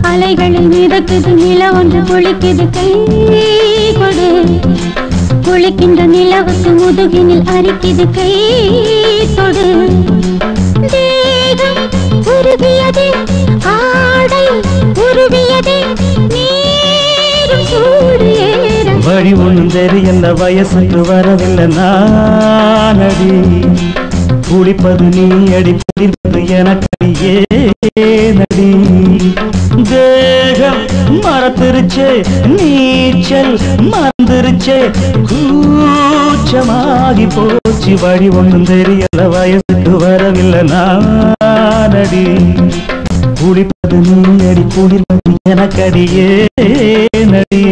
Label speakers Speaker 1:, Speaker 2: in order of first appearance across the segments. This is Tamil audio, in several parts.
Speaker 1: அலைகளில் மிதக்குது நில ஒன்று குளிக்குது கை கொடு குளிக்கின்ற நிலவுக்கு முதுகினில் அரிக்குது கை தொடு தேகம் உருவியதே ஆடை உருவியதே நீரும் சூடு ஏற
Speaker 2: வழி ஒன்றும் தெரியல வயசுக்கு வரவில்லை நானடி குளிப்பது நீ அடி குளிப்பது எனக்கடியே நடி தேகம் மறந்துருச்சே நீச்சல் மறந்துருச்சே கூச்சமாகி போச்சு வழி ஒன்றும் தெரியல வயசுக்கு வரவில்லை நானடி குளிப்பது நீ அடி குளிப்பது எனக்கடியே நடி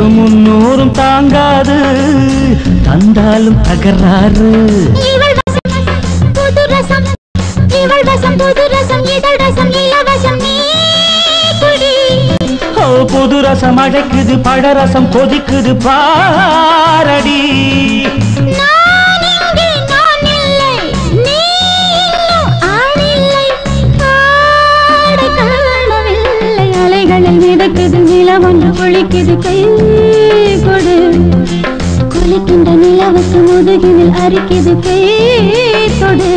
Speaker 2: முன்னூறும் தாங்காது தந்தாலும் தகராறு புது ரசம் அழைக்குது பழரசம் கொதிக்குது பாரடி
Speaker 1: அலைகளில் மிதக்குது நிலம் ஒன்று குளிக்குது கை கொடு குளிக்கின்ற நிலவுக்கு முதுகினில் அரிக்குது கை தொடு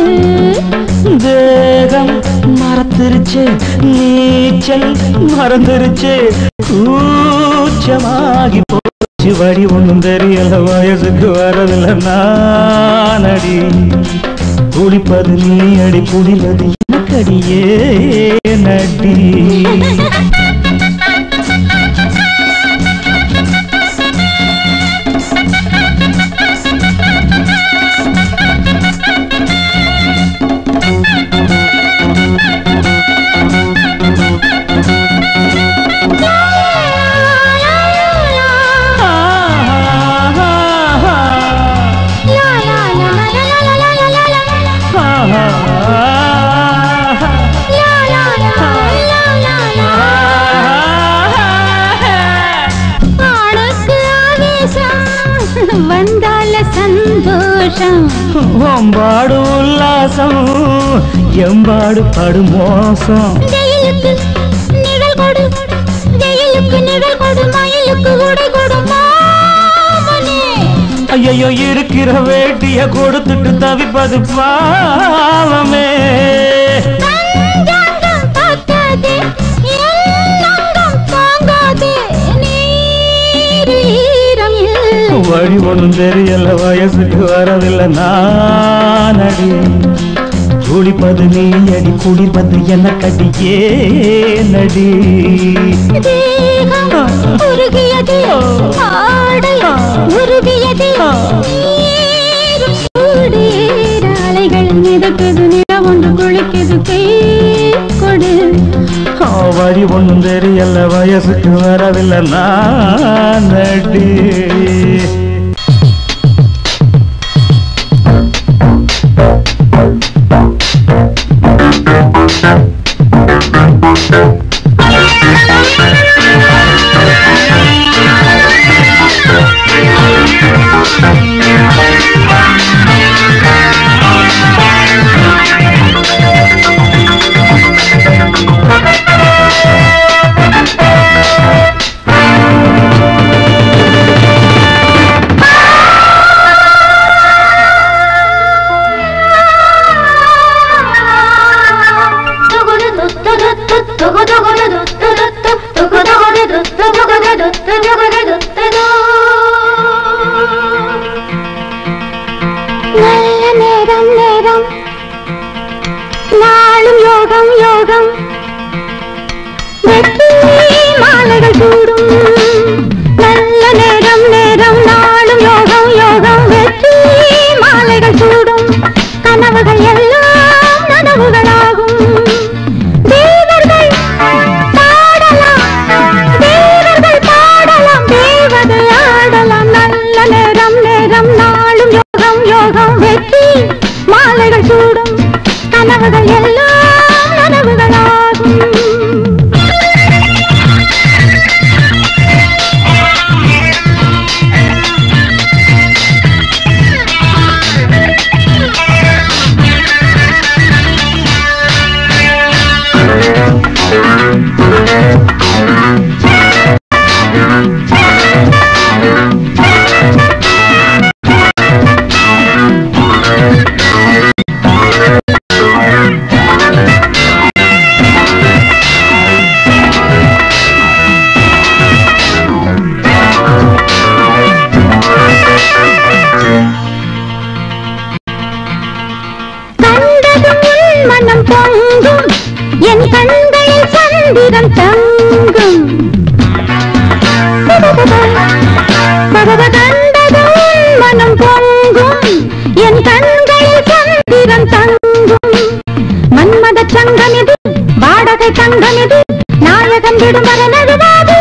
Speaker 2: தேகம் மறந்துருச்சு நீச்சல் மறந்துருச்சு கூச்சமாகி போச்சு வழி ஒன்றும் தெரியல வயசுக்கு வரவில்லை நானடி குளிப்பது நீ அடி குளிப்பது எனக்கடியே நடி
Speaker 1: வந்தால சந்தோஷம்
Speaker 2: ஒம்பாடு உல்லாசம் எம்பாடு படு மோசம்
Speaker 1: ஜெயிலுக்கு நிழல் கொடு ஜெயிலுக்கு நிழல் கொடு மயிலுக்கு உடை கொடு மாமனே
Speaker 2: ஐயோ இருக்கிற வேட்டிய கொடுத்துட்டு தவிப்பது பாவமே வழி ஒன்றும் தெரியல வயசுக்கு வரவில்லை நானடி குளிப்பது நீ அடி குளிப்பது எனக்கடியே நடி
Speaker 1: உருகியது ஆடை உருகியது அலைகள் மிதக்குது நிலம் ஒன்று குளிக்குது கை கொடு
Speaker 2: வழி ஒன்றும் தெரியல வயசுக்கு வரவில்லை நானடி
Speaker 1: நல்ல நேரம் நேரம் நாளும் யோகம் யோகம் வெற்றி மாலைகள் சூடும் நல்ல நேரம் நேரம் நாளும் யோகம் யோகம் வெற்றி மாலைகள் சூடும் கனவுகள் எல்லாம் நனவுகளாகும் தேவர்கள் பாடலாம் தேவர்கள் பாடலாம் தேவதை ஆடலாம் நல்ல நேரம் நேரம் நாளும் யோகம் யோகம் வெற்றி மாலைகள் சூடும் கனவுகள் எல்லாம் நனவுகளாகும் மனம் பொங்கும் என் கண்களில் சந்திரன் தங்கும் கண்டதும் மனம் பொங்கும் என் கண்களில் சந்திரன் தங்கும் மன்மத சங்கம் இது வாடகை தங்கம் இது நாயகன் விடும் வர நடுவாது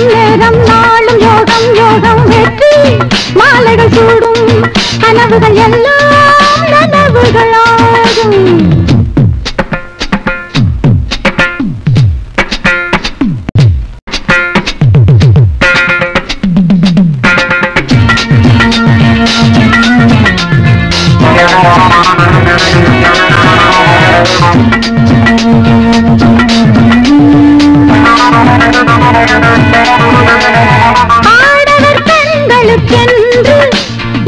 Speaker 1: நேரம் நாளும் யோகம் யோகம் வெற்றி மாலைகள் சூடும் கனவுகள் எல்லாம் நனவுகளாகும் ஆடவர் பெண்களுக்கென்று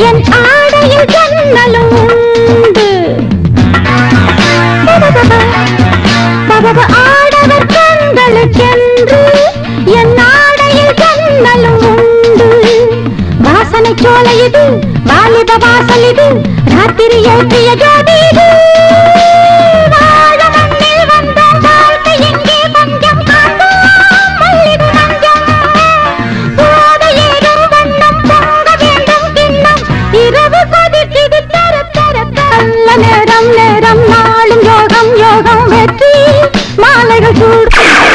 Speaker 1: என் ஆடையில் ஜன்னலும் உண்டு ஆடவர் பெண்களுக்கென்று என் ஆடையில் ஜன்னலும் உண்டு வாசனை சோலை இது வாலிப வாசல் இது ராத்திரி ஏற்றிய ஜோதி